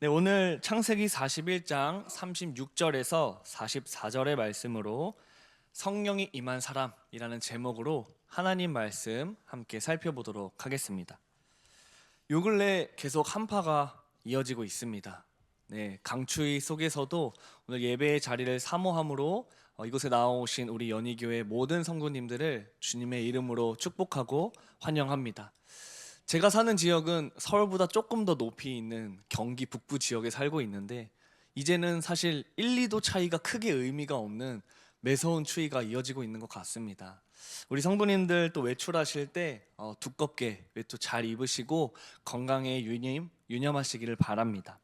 네, 오늘 창세기 41장 36절에서 44절의 말씀으로 성령이 임한 사람이라는 제목으로 하나님 말씀 함께 살펴보도록 하겠습니다. 요 근래 계속 한파가 이어지고 있습니다. 네, 강추위 속에서도 오늘 예배의 자리를 사모함으로 이곳에 나오신 우리 연희교회 모든 성도님들을 주님의 이름으로 축복하고 환영합니다. 제가 사는 지역은 서울보다 조금 더 높이 있는 경기 북부 지역에 살고 있는데 이제는 사실 1, 2도 차이가 크게 의미가 없는 매서운 추위가 이어지고 있는 것 같습니다. 우리 성도님들 또 외출하실 때 두껍게 외투 잘 입으시고 건강에 유념하시기를 바랍니다.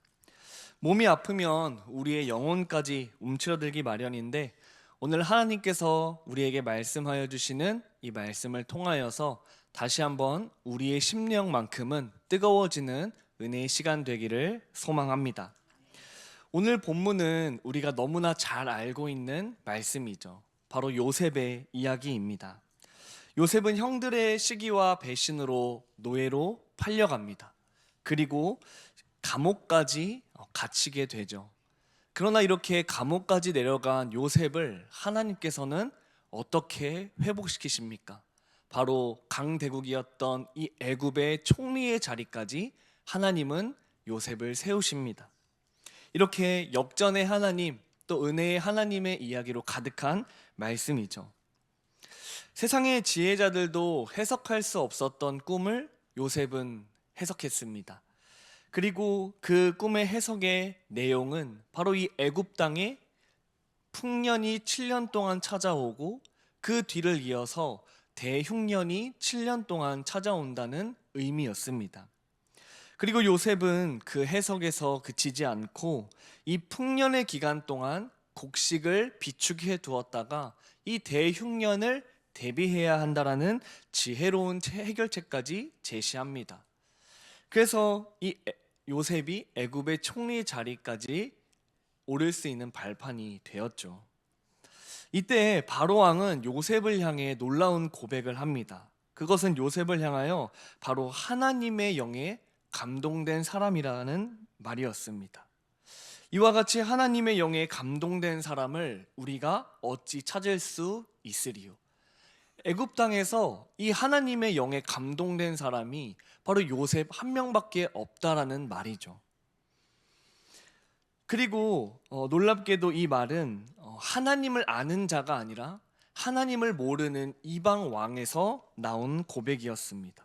몸이 아프면 우리의 영혼까지 움츠러들기 마련인데 오늘 하나님께서 우리에게 말씀하여 주시는 이 말씀을 통하여서 다시 한번 우리의 심령만큼은 뜨거워지는 은혜의 시간 되기를 소망합니다. 오늘 본문은 우리가 너무나 잘 알고 있는 말씀이죠. 바로 요셉의 이야기입니다. 요셉은 형들의 시기와 배신으로 노예로 팔려갑니다. 그리고 감옥까지 갇히게 되죠. 그러나 이렇게 감옥까지 내려간 요셉을 하나님께서는 어떻게 회복시키십니까? 바로 강대국이었던 이 애굽의 총리의 자리까지 하나님은 요셉을 세우십니다. 이렇게 역전의 하나님, 또 은혜의 하나님의 이야기로 가득한 말씀이죠. 세상의 지혜자들도 해석할 수 없었던 꿈을 요셉은 해석했습니다. 그리고 그 꿈의 해석의 내용은 바로 이 애굽 땅에 풍년이 7년 동안 찾아오고 그 뒤를 이어서 대흉년이 7년 동안 찾아온다는 의미였습니다. 그리고 요셉은 그 해석에서 그치지 않고 이 풍년의 기간 동안 곡식을 비축해 두었다가 이 대흉년을 대비해야 한다라는 지혜로운 해결책까지 제시합니다. 그래서 이 요셉이 애굽의 총리 자리까지 오를 수 있는 발판이 되었죠. 이때 바로 왕은 요셉을 향해 놀라운 고백을 합니다. 그것은 요셉을 향하여 바로 하나님의 영에 감동된 사람이라는 말이었습니다. 이와 같이 하나님의 영에 감동된 사람을 우리가 어찌 찾을 수 있으리요? 애굽 땅에서 이 하나님의 영에 감동된 사람이 바로 요셉 한 명밖에 없다라는 말이죠. 그리고 놀랍게도 이 말은 하나님을 아는 자가 아니라 하나님을 모르는 이방 왕에서 나온 고백이었습니다.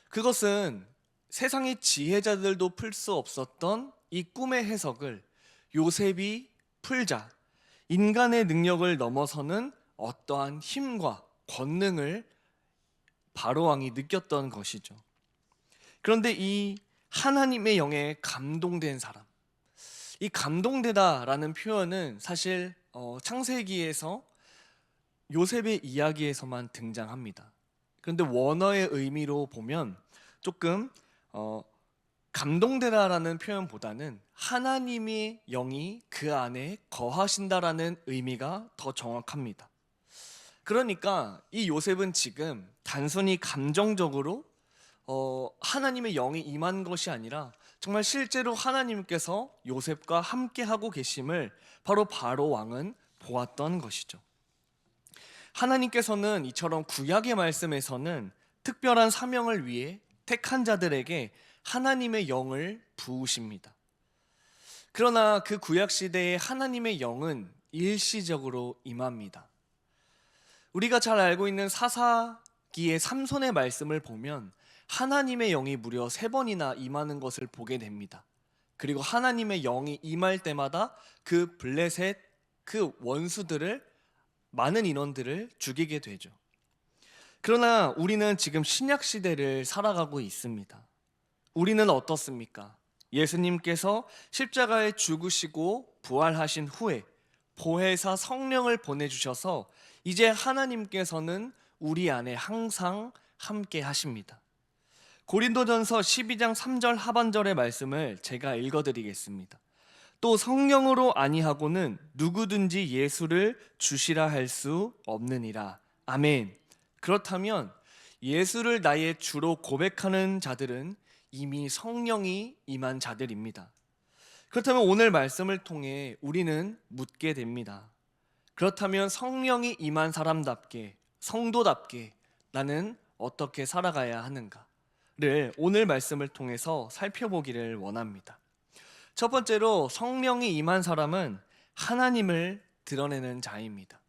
그것은 세상의 지혜자들도 풀 수 없었던 이 꿈의 해석을 요셉이 풀자 인간의 능력을 넘어서는 어떠한 힘과 권능을 바로왕이 느꼈던 것이죠. 그런데 이 하나님의 영에 감동된 사람, 이 감동되다라는 표현은 사실 창세기에서 요셉의 이야기에서만 등장합니다. 그런데 원어의 의미로 보면 조금 감동되다라는 표현보다는 하나님의 영이 그 안에 거하신다라는 의미가 더 정확합니다. 그러니까 이 요셉은 지금 단순히 감정적으로 하나님의 영이 임한 것이 아니라 정말 실제로 하나님께서 요셉과 함께하고 계심을 바로 왕은 보았던 것이죠. 하나님께서는 이처럼 구약의 말씀에서는 특별한 사명을 위해 택한 자들에게 하나님의 영을 부으십니다. 그러나 그 구약 시대에 하나님의 영은 일시적으로 임합니다. 우리가 잘 알고 있는 사사기의 삼손의 말씀을 보면 하나님의 영이 무려 3번이나 임하는 것을 보게 됩니다. 그리고 하나님의 영이 임할 때마다 그 블레셋, 그 원수들을, 많은 인원들을 죽이게 되죠. 그러나 우리는 지금 신약 시대를 살아가고 있습니다. 우리는 어떻습니까? 예수님께서 십자가에 죽으시고 부활하신 후에 보혜사 성령을 보내주셔서 이제 하나님께서는 우리 안에 항상 함께 하십니다. 고린도전서 12장 3절 하반절의 말씀을 제가 읽어드리겠습니다. 또 성령으로 아니하고는 누구든지 예수를 주시라 할 수 없느니라. 아멘. 그렇다면 예수를 나의 주로 고백하는 자들은 이미 성령이 임한 자들입니다. 그렇다면 오늘 말씀을 통해 우리는 묻게 됩니다. 그렇다면 성령이 임한 사람답게, 성도답게 나는 어떻게 살아가야 하는가를 오늘 말씀을 통해서 살펴보기를 원합니다. 첫 번째로 성령이 임한 사람은 하나님을 드러내는 자입니다.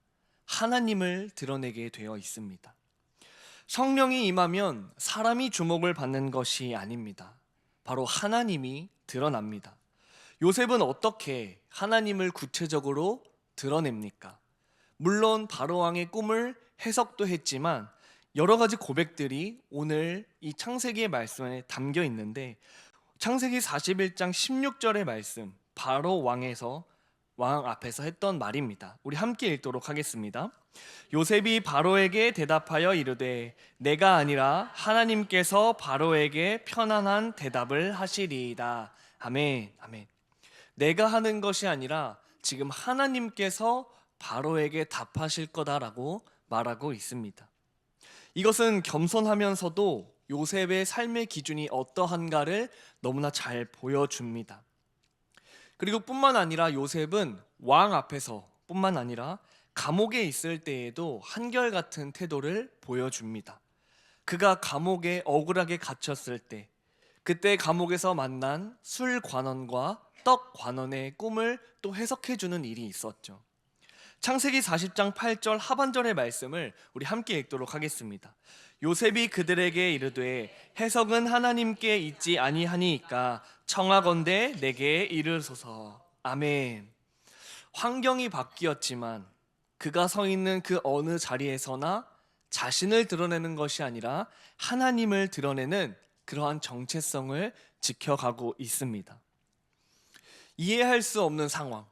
하나님을 드러내게 되어 있습니다. 성령이 임하면 사람이 주목을 받는 것이 아닙니다. 바로 하나님이 드러납니다. 요셉은 어떻게 하나님을 구체적으로 드러냅니까? 물론 바로왕의 꿈을 해석도 했지만 여러 가지 고백들이 오늘 이 창세기의 말씀에 담겨 있는데, 창세기 41장 16절의 말씀, 왕 앞에서 했던 말입니다. 우리 함께 읽도록 하겠습니다. 요셉이 바로에게 대답하여 이르되 내가 아니라 하나님께서 바로에게 편안한 대답을 하시리이다. 아멘. 아멘. 내가 하는 것이 아니라 지금 하나님께서 바로에게 답하실 거다라고 말하고 있습니다. 이것은 겸손하면서도 요셉의 삶의 기준이 어떠한가를 너무나 잘 보여줍니다. 그리고 뿐만 아니라 요셉은 왕 앞에서 뿐만 아니라 감옥에 있을 때에도 한결같은 태도를 보여줍니다. 그가 감옥에 억울하게 갇혔을 때, 그때 감옥에서 만난 술 관원과 떡 관원의 꿈을 또 해석해주는 일이 있었죠. 창세기 40장 8절 하반절의 말씀을 우리 함께 읽도록 하겠습니다. 요셉이 그들에게 이르되 해석은 하나님께 있지 아니하니이까 청하건대 내게 이르소서. 아멘. 환경이 바뀌었지만 그가 서 있는 그 어느 자리에서나 자신을 드러내는 것이 아니라 하나님을 드러내는 그러한 정체성을 지켜가고 있습니다. 이해할 수 없는 상황,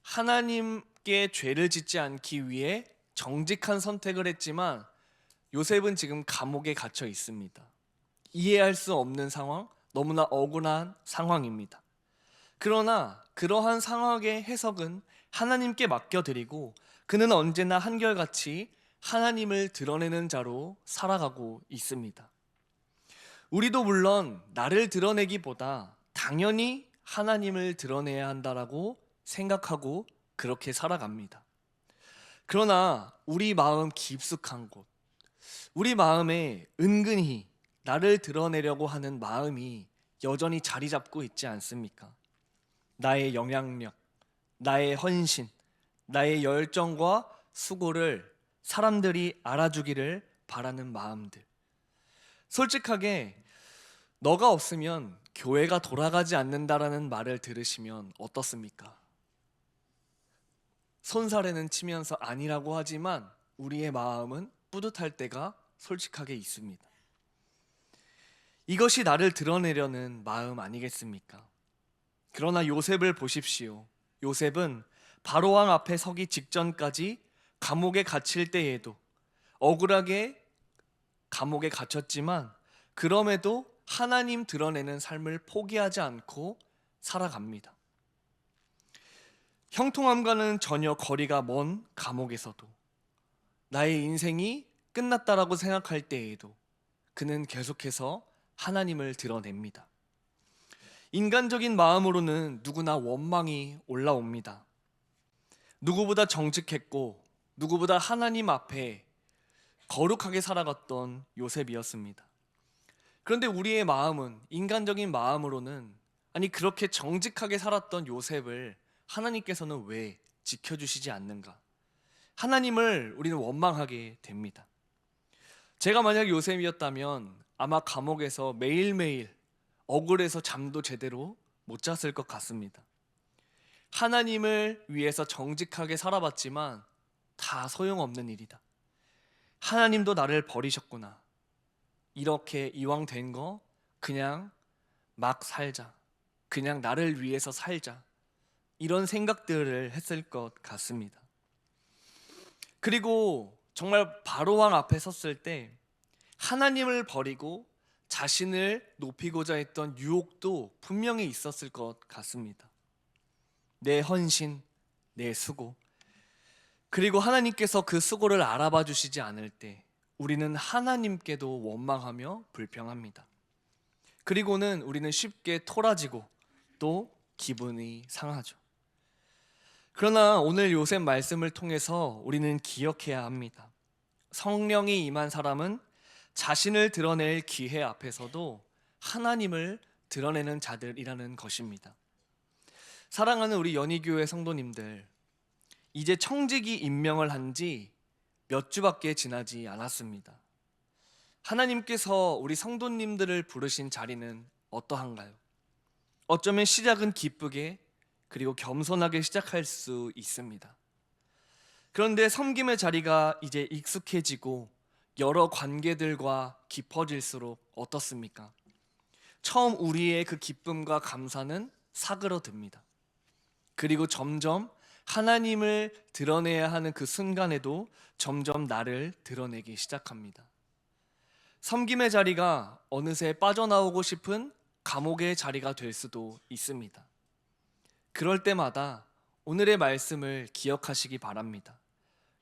하나님께 죄를 짓지 않기 위해 정직한 선택을 했지만 요셉은 지금 감옥에 갇혀 있습니다. 이해할 수 없는 상황, 너무나 억울한 상황입니다. 그러나 그러한 상황의 해석은 하나님께 맡겨드리고 그는 언제나 한결같이 하나님을 드러내는 자로 살아가고 있습니다. 우리도 물론 나를 드러내기보다 당연히 하나님을 드러내야 한다라고 생각하고 그렇게 살아갑니다. 그러나 우리 마음 깊숙한 곳, 우리 마음에 은근히 나를 드러내려고 하는 마음이 여전히 자리 잡고 있지 않습니까? 나의 영향력, 나의 헌신, 나의 열정과 수고를 사람들이 알아주기를 바라는 마음들. 솔직하게 너가 없으면 교회가 돌아가지 않는다라는 말을 들으시면 어떻습니까? 손사래는 치면서 아니라고 하지만 우리의 마음은 뿌듯할 때가 솔직하게 있습니다. 이것이 나를 드러내려는 마음 아니겠습니까? 그러나 요셉을 보십시오. 요셉은 바로왕 앞에 서기 직전까지 감옥에 갇힐 때에도 억울하게 감옥에 갇혔지만 그럼에도 하나님 드러내는 삶을 포기하지 않고 살아갑니다. 형통함과는 전혀 거리가 먼 감옥에서도 나의 인생이 끝났다라고 생각할 때에도 그는 계속해서 하나님을 드러냅니다. 인간적인 마음으로는 누구나 원망이 올라옵니다. 누구보다 정직했고 누구보다 하나님 앞에 거룩하게 살아갔던 요셉이었습니다. 그런데 우리의 마음은, 인간적인 마음으로는 아니 그렇게 정직하게 살았던 요셉을 하나님께서는 왜 지켜주시지 않는가? 하나님을 우리는 원망하게 됩니다. 제가 만약 요셉이었다면 아마 감옥에서 매일매일 억울해서 잠도 제대로 못 잤을 것 같습니다. 하나님을 위해서 정직하게 살아봤지만 다 소용없는 일이다. 하나님도 나를 버리셨구나. 이렇게 이왕 된 거 그냥 막 살자. 그냥 나를 위해서 살자. 이런 생각들을 했을 것 같습니다. 그리고 정말 바로왕 앞에 섰을 때 하나님을 버리고 자신을 높이고자 했던 유혹도 분명히 있었을 것 같습니다. 내 헌신, 내 수고, 그리고 하나님께서 그 수고를 알아봐 주시지 않을 때 우리는 하나님께도 원망하며 불평합니다. 그리고는 우리는 쉽게 토라지고 또 기분이 상하죠. 그러나 오늘 요셉 말씀을 통해서 우리는 기억해야 합니다. 성령이 임한 사람은 자신을 드러낼 기회 앞에서도 하나님을 드러내는 자들이라는 것입니다. 사랑하는 우리 연희교회 성도님들, 이제 청직이 임명을 한 지 몇 주밖에 지나지 않았습니다. 하나님께서 우리 성도님들을 부르신 자리는 어떠한가요? 어쩌면 시작은 기쁘게 그리고 겸손하게 시작할 수 있습니다. 그런데 섬김의 자리가 이제 익숙해지고 여러 관계들과 깊어질수록 어떻습니까? 처음 우리의 그 기쁨과 감사는 사그러듭니다. 그리고 점점 하나님을 드러내야 하는 그 순간에도 점점 나를 드러내기 시작합니다. 섬김의 자리가 어느새 빠져나오고 싶은 감옥의 자리가 될 수도 있습니다. 그럴 때마다 오늘의 말씀을 기억하시기 바랍니다.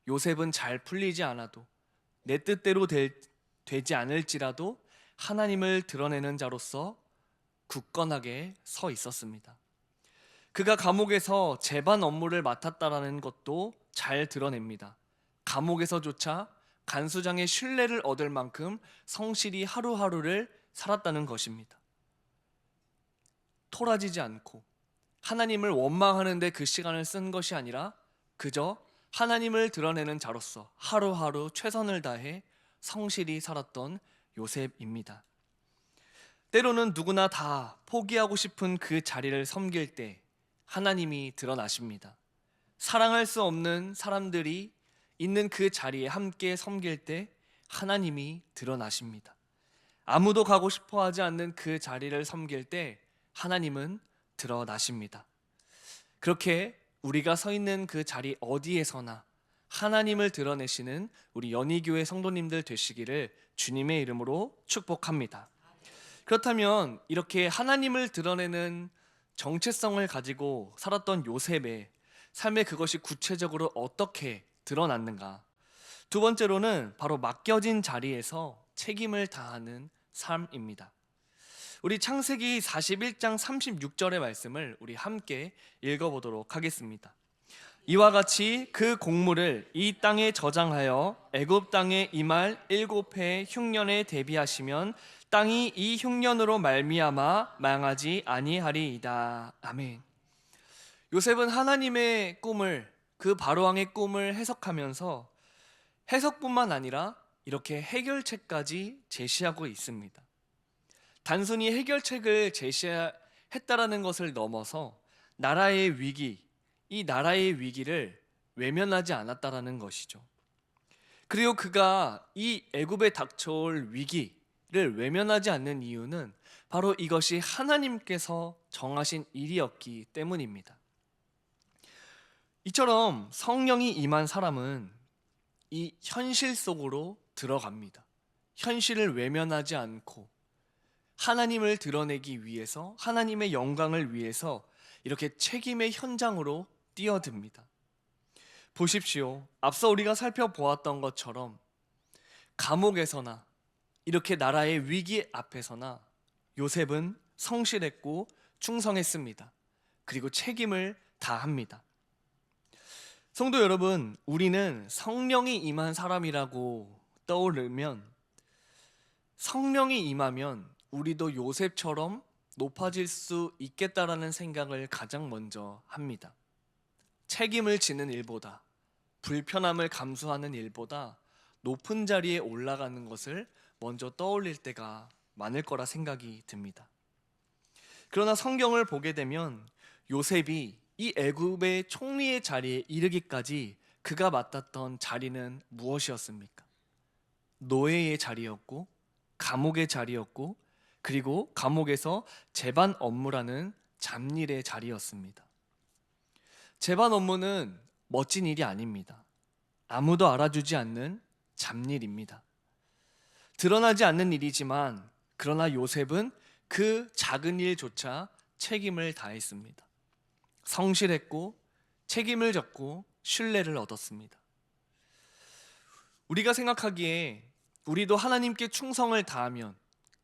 요셉은 잘 풀리지 않아도 내 뜻대로 되지 않을지라도 하나님을 드러내는 자로서 굳건하게 서 있었습니다. 그가 감옥에서 제반 업무를 맡았다라는 것도 잘 드러냅니다. 감옥에서조차 간수장의 신뢰를 얻을 만큼 성실히 하루하루를 살았다는 것입니다. 토라지지 않고 하나님을 원망하는 데 그 시간을 쓴 것이 아니라 그저 하나님을 드러내는 자로서 하루하루 최선을 다해 성실히 살았던 요셉입니다. 때로는 누구나 다 포기하고 싶은 그 자리를 섬길 때 하나님이 드러나십니다. 사랑할 수 없는 사람들이 있는 그 자리에 함께 섬길 때 하나님이 드러나십니다. 아무도 가고 싶어 하지 않는 그 자리를 섬길 때 하나님은 드러나십니다. 그렇게 우리가 서 있는 그 자리 어디에서나 하나님을 드러내시는 우리 연희교회 성도님들 되시기를 주님의 이름으로 축복합니다. 그렇다면 이렇게 하나님을 드러내는 정체성을 가지고 살았던 요셉의 삶의 그것이 구체적으로 어떻게 드러났는가? 두 번째로는 바로 맡겨진 자리에서 책임을 다하는 삶입니다. 우리 창세기 41장 36절의 말씀을 우리 함께 읽어보도록 하겠습니다. 이와 같이 그 곡물을 이 땅에 저장하여 애굽 땅에 임할 7해 흉년에 대비하시면 땅이 이 흉년으로 말미암아 망하지 아니하리이다. 아멘. 요셉은 하나님의 꿈을, 그 바로왕의 꿈을 해석하면서 해석뿐만 아니라 이렇게 해결책까지 제시하고 있습니다. 단순히 해결책을 제시했다라는 것을 넘어서 나라의 위기, 이 나라의 위기를 외면하지 않았다라는 것이죠. 그리고 그가 이 애굽에 닥쳐올 위기를 외면하지 않는 이유는 바로 이것이 하나님께서 정하신 일이었기 때문입니다. 이처럼 성령이 임한 사람은 이 현실 속으로 들어갑니다. 현실을 외면하지 않고 하나님을 드러내기 위해서, 하나님의 영광을 위해서 이렇게 책임의 현장으로 뛰어듭니다. 보십시오. 앞서 우리가 살펴보았던 것처럼 감옥에서나 이렇게 나라의 위기 앞에서나 요셉은 성실했고 충성했습니다. 그리고 책임을 다합니다. 성도 여러분, 우리는 성령이 임한 사람이라고 떠오르면, 성령이 임하면 우리도 요셉처럼 높아질 수 있겠다라는 생각을 가장 먼저 합니다. 책임을 지는 일보다, 불편함을 감수하는 일보다 높은 자리에 올라가는 것을 먼저 떠올릴 때가 많을 거라 생각이 듭니다. 그러나 성경을 보게 되면 요셉이 이 애굽의 총리의 자리에 이르기까지 그가 맡았던 자리는 무엇이었습니까? 노예의 자리였고, 감옥의 자리였고, 그리고 감옥에서 제반 업무라는 잡일의 자리였습니다. 제반 업무는 멋진 일이 아닙니다. 아무도 알아주지 않는 잡일입니다. 드러나지 않는 일이지만 그러나 요셉은 그 작은 일조차 책임을 다했습니다. 성실했고 책임을 졌고 신뢰를 얻었습니다. 우리가 생각하기에 우리도 하나님께 충성을 다하면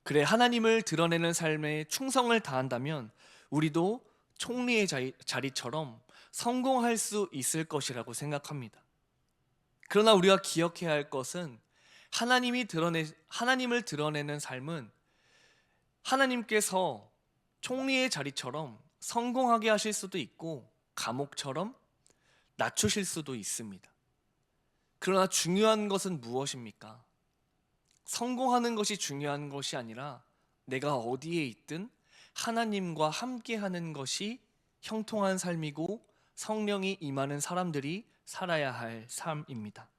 그래, 하나님을 드러내는 삶에 충성을 다한다면 우리도 총리의 자리처럼 성공할 수 있을 것이라고 생각합니다. 그러나 우리가 기억해야 할 것은 하나님을 드러내는 삶은 하나님께서 총리의 자리처럼 성공하게 하실 수도 있고 감옥처럼 낮추실 수도 있습니다. 그러나 중요한 것은 무엇입니까? 성공하는 것이 중요한 것이 아니라 내가 어디에 있든 하나님과 함께하는 것이 형통한 삶이고 성령이 임하는 사람들이 살아야 할 삶입니다.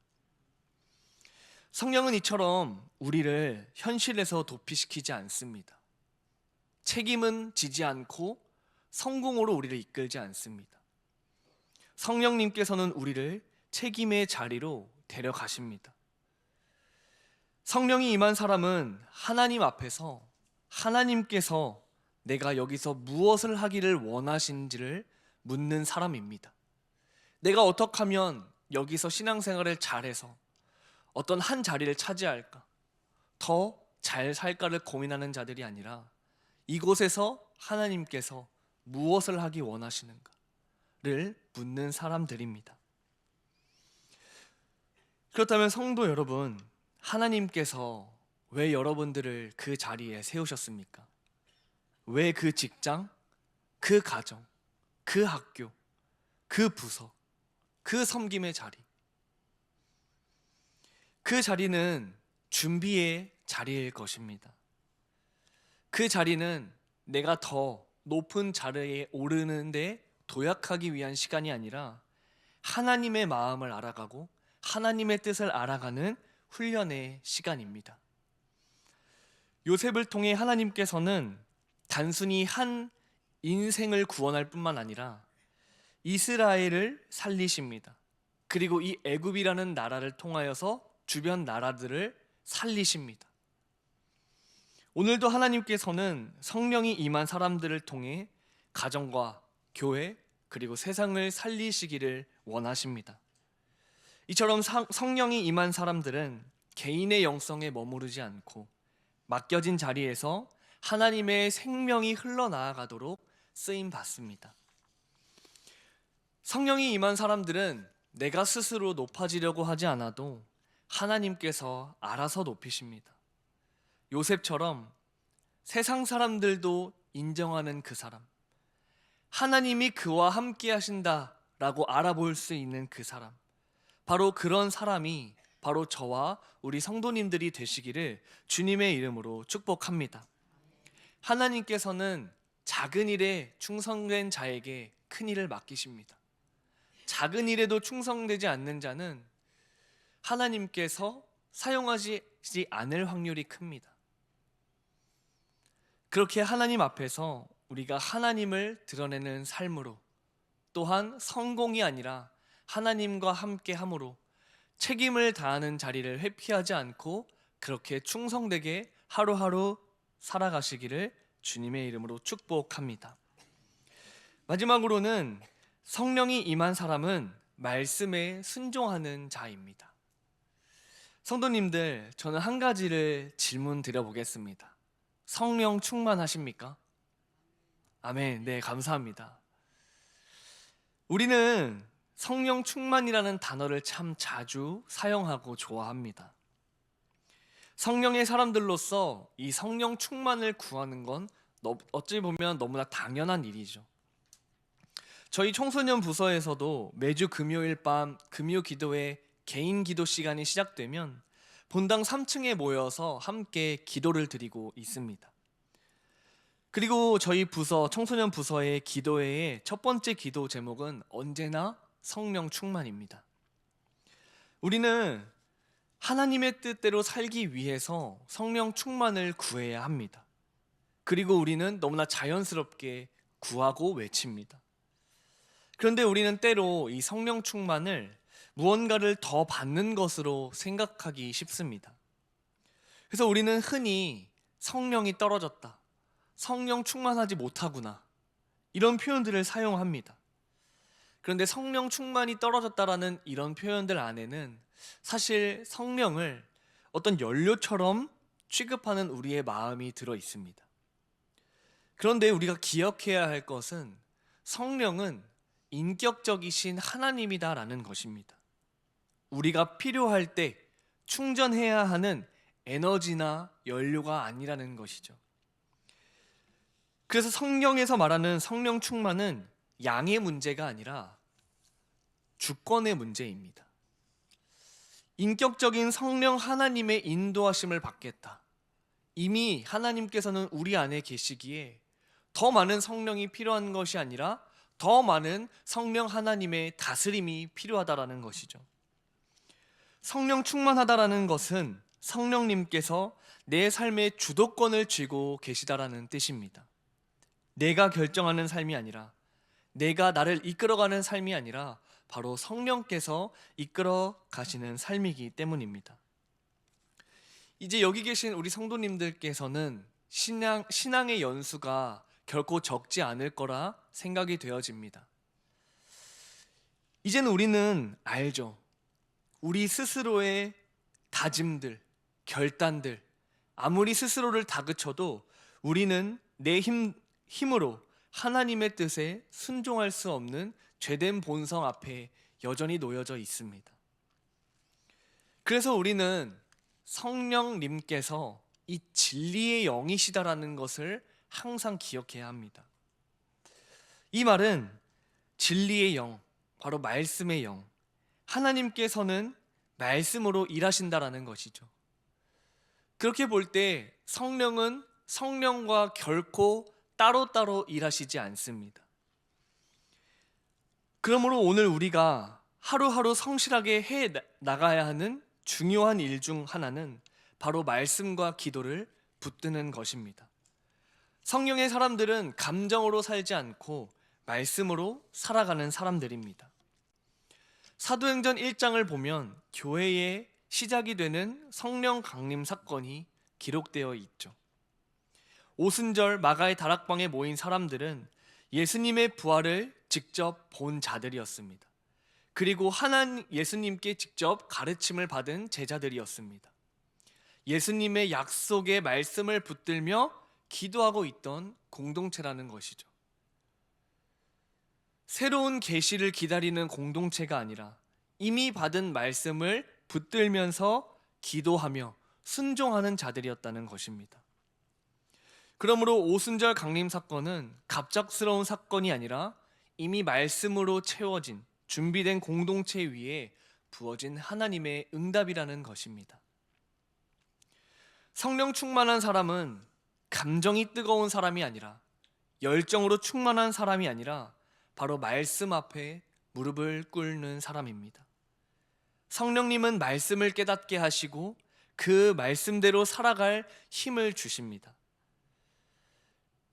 성령은 이처럼 우리를 현실에서 도피시키지 않습니다. 책임은 지지 않고 성공으로 우리를 이끌지 않습니다. 성령님께서는 우리를 책임의 자리로 데려가십니다. 성령이 임한 사람은 하나님 앞에서 하나님께서 내가 여기서 무엇을 하기를 원하신지를 묻는 사람입니다. 내가 어떻게 하면 여기서 신앙생활을 잘해서 어떤 한 자리를 차지할까, 더 잘 살까를 고민하는 자들이 아니라 이곳에서 하나님께서 무엇을 하기 원하시는가를 묻는 사람들입니다. 그렇다면 성도 여러분, 하나님께서 왜 여러분들을 그 자리에 세우셨습니까? 왜 그 직장, 그 가정, 그 학교, 그 부서, 그 섬김의 자리? 그 자리는 준비의 자리일 것입니다. 그 자리는 내가 더 높은 자리에 오르는데 도약하기 위한 시간이 아니라 하나님의 마음을 알아가고 하나님의 뜻을 알아가는 훈련의 시간입니다. 요셉을 통해 하나님께서는 단순히 한 인생을 구원할 뿐만 아니라 이스라엘을 살리십니다. 그리고 이 애굽이라는 나라를 통하여서 주변 나라들을 살리십니다. 오늘도 하나님께서는 성령이 임한 사람들을 통해 가정과 교회 그리고 세상을 살리시기를 원하십니다. 이처럼 성령이 임한 사람들은 개인의 영성에 머무르지 않고 맡겨진 자리에서 하나님의 생명이 흘러나아가도록 쓰임 받습니다. 성령이 임한 사람들은 내가 스스로 높아지려고 하지 않아도 하나님께서 알아서 높이십니다. 요셉처럼 세상 사람들도 인정하는 그 사람, 하나님이 그와 함께 하신다라고 알아볼 수 있는 그 사람, 바로 그런 사람이 바로 저와 우리 성도님들이 되시기를 주님의 이름으로 축복합니다. 하나님께서는 작은 일에 충성된 자에게 큰 일을 맡기십니다. 작은 일에도 충성되지 않는 자는 하나님께서 사용하지 않을 확률이 큽니다. 그렇게 하나님 앞에서 우리가 하나님을 드러내는 삶으로, 또한 성공이 아니라 하나님과 함께 함으로 책임을 다하는 자리를 회피하지 않고 그렇게 충성되게 하루하루 살아가시기를 주님의 이름으로 축복합니다. 마지막으로는 성령이 임한 사람은 말씀에 순종하는 자입니다. 성도님들, 저는 한 가지를 질문 드려보겠습니다. 성령 충만하십니까? 아멘. 네, 감사합니다. 우리는 성령 충만이라는 단어를 참 자주 사용하고 좋아합니다. 성령의 사람들로서 이 성령 충만을 구하는 건 어찌 보면 너무나 당연한 일이죠. 저희 청소년 부서에서도 매주 금요일 밤 금요 기도회 개인 기도 시간이 시작되면 본당 3층에 모여서 함께 기도를 드리고 있습니다. 그리고 저희 부서, 청소년 부서의 기도회의 첫 번째 기도 제목은 언제나 성령 충만입니다. 우리는 하나님의 뜻대로 살기 위해서 성령 충만을 구해야 합니다. 그리고 우리는 너무나 자연스럽게 구하고 외칩니다. 그런데 우리는 때로 이 성령 충만을 무언가를 더 받는 것으로 생각하기 쉽습니다. 그래서 우리는 흔히 성령이 떨어졌다, 성령 충만하지 못하구나, 이런 표현들을 사용합니다. 그런데 성령 충만이 떨어졌다라는 이런 표현들 안에는 사실 성령을 어떤 연료처럼 취급하는 우리의 마음이 들어 있습니다. 그런데 우리가 기억해야 할 것은 성령은 인격적이신 하나님이다라는 것입니다. 우리가 필요할 때 충전해야 하는 에너지나 연료가 아니라는 것이죠. 그래서 성경에서 말하는 성령 충만은 양의 문제가 아니라 주권의 문제입니다. 인격적인 성령 하나님의 인도하심을 받겠다. 이미 하나님께서는 우리 안에 계시기에 더 많은 성령이 필요한 것이 아니라 더 많은 성령 하나님의 다스림이 필요하다라는 것이죠. 성령 충만하다라는 것은 성령님께서 내 삶의 주도권을 쥐고 계시다라는 뜻입니다. 내가 결정하는 삶이 아니라, 내가 나를 이끌어가는 삶이 아니라 바로 성령께서 이끌어 가시는 삶이기 때문입니다. 이제 여기 계신 우리 성도님들께서는 신앙의 연수가 결코 적지 않을 거라 생각이 되어집니다. 이제는 우리는 알죠. 우리 스스로의 다짐들, 결단들, 아무리 스스로를 다그쳐도 우리는 내 힘으로 하나님의 뜻에 순종할 수 없는 죄된 본성 앞에 여전히 놓여져 있습니다. 그래서 우리는 성령님께서 이 진리의 영이시다라는 것을 항상 기억해야 합니다. 이 말은 진리의 영, 바로 말씀의 영, 하나님께서는 말씀으로 일하신다라는 것이죠. 그렇게 볼 때 성령은 성령과 결코 따로따로 일하시지 않습니다. 그러므로 오늘 우리가 하루하루 성실하게 해 나가야 하는 중요한 일 중 하나는 바로 말씀과 기도를 붙드는 것입니다. 성령의 사람들은 감정으로 살지 않고 말씀으로 살아가는 사람들입니다. 사도행전 1장을 보면 교회의 시작이 되는 성령 강림 사건이 기록되어 있죠. 오순절 마가의 다락방에 모인 사람들은 예수님의 부활을 직접 본 자들이었습니다. 그리고 예수님께 직접 가르침을 받은 제자들이었습니다. 예수님의 약속의 말씀을 붙들며 기도하고 있던 공동체라는 것이죠. 새로운 계시를 기다리는 공동체가 아니라 이미 받은 말씀을 붙들면서 기도하며 순종하는 자들이었다는 것입니다. 그러므로 오순절 강림 사건은 갑작스러운 사건이 아니라 이미 말씀으로 채워진 준비된 공동체 위에 부어진 하나님의 응답이라는 것입니다. 성령 충만한 사람은 감정이 뜨거운 사람이 아니라, 열정으로 충만한 사람이 아니라 바로 말씀 앞에 무릎을 꿇는 사람입니다. 성령님은 말씀을 깨닫게 하시고 그 말씀대로 살아갈 힘을 주십니다.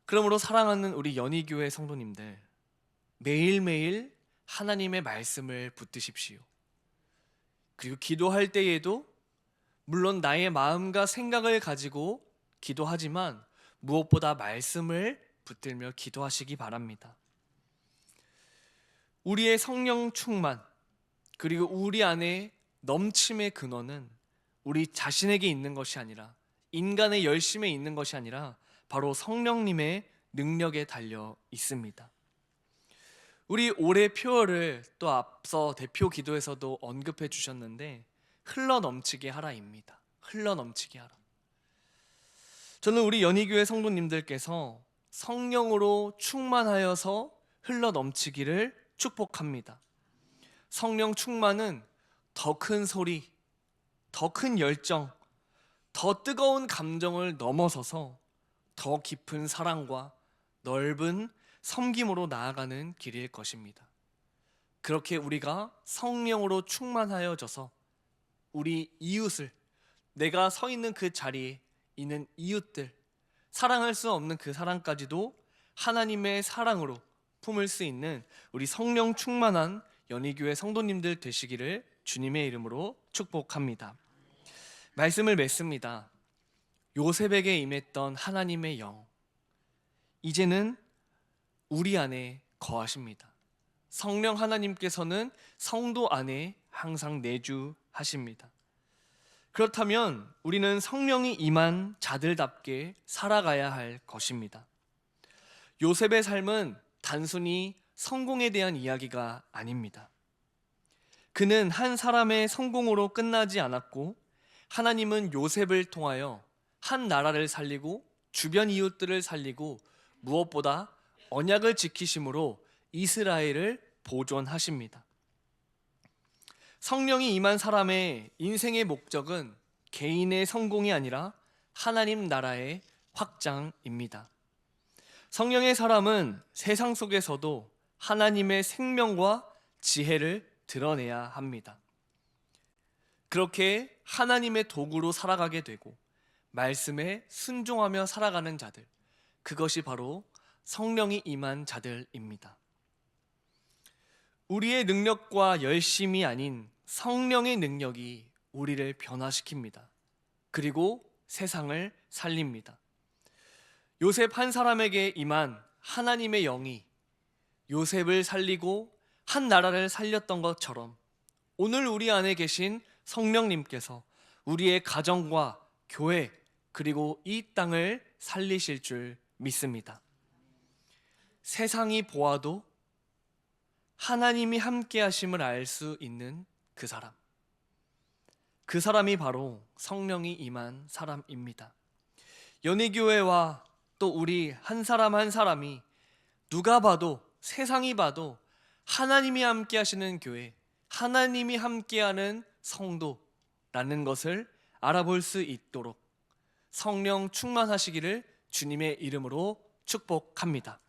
그러므로 사랑하는 우리 연희교회 성도님들, 매일매일 하나님의 말씀을 붙드십시오. 그리고 기도할 때에도 물론 나의 마음과 생각을 가지고 기도하지만 무엇보다 말씀을 붙들며 기도하시기 바랍니다. 우리의 성령 충만, 그리고 우리 안에 넘침의 근원은 우리 자신에게 있는 것이 아니라, 인간의 열심에 있는 것이 아니라 바로 성령님의 능력에 달려 있습니다. 우리 올해 표어를 또 앞서 대표 기도에서도 언급해 주셨는데, 흘러 넘치게 하라입니다. 흘러 넘치게 하라. 저는 우리 연희교회 성도님들께서 성령으로 충만하여서 흘러 넘치기를 축복합니다. 성령 충만은 더 큰 소리, 더 큰 열정, 더 뜨거운 감정을 넘어서서 더 깊은 사랑과 넓은 섬김으로 나아가는 길일 것입니다. 그렇게 우리가 성령으로 충만하여져서 우리 이웃을, 내가 서 있는 그 자리에 있는 이웃들, 사랑할 수 없는 그 사랑까지도 하나님의 사랑으로 품을 수 있는 우리 성령 충만한 연희교회 성도님들 되시기를 주님의 이름으로 축복합니다. 말씀을 맺습니다. 요셉에게 임했던 하나님의 영, 이제는 우리 안에 거하십니다. 성령 하나님께서는 성도 안에 항상 내주하십니다. 그렇다면 우리는 성령이 임한 자들답게 살아가야 할 것입니다. 요셉의 삶은 단순히 성공에 대한 이야기가 아닙니다. 그는 한 사람의 성공으로 끝나지 않았고, 하나님은 요셉을 통하여 한 나라를 살리고 주변 이웃들을 살리고 무엇보다 언약을 지키심으로 이스라엘을 보존하십니다. 성령이 임한 사람의 인생의 목적은 개인의 성공이 아니라 하나님 나라의 확장입니다. 성령의 사람은 세상 속에서도 하나님의 생명과 지혜를 드러내야 합니다. 그렇게 하나님의 도구로 살아가게 되고 말씀에 순종하며 살아가는 자들, 그것이 바로 성령이 임한 자들입니다. 우리의 능력과 열심이 아닌 성령의 능력이 우리를 변화시킵니다. 그리고 세상을 살립니다. 요셉 한 사람에게 임한 하나님의 영이 요셉을 살리고 한 나라를 살렸던 것처럼 오늘 우리 안에 계신 성령님께서 우리의 가정과 교회 그리고 이 땅을 살리실 줄 믿습니다. 세상이 보아도 하나님이 함께 하심을 알 수 있는 그 사람, 그 사람이 바로 성령이 임한 사람입니다. 연희교회와 또 우리 한 사람 한 사람이 누가 봐도 세상이 봐도 하나님이 함께 하시는 교회, 하나님이 함께하는 성도라는 것을 알아볼 수 있도록 성령 충만하시기를 주님의 이름으로 축복합니다.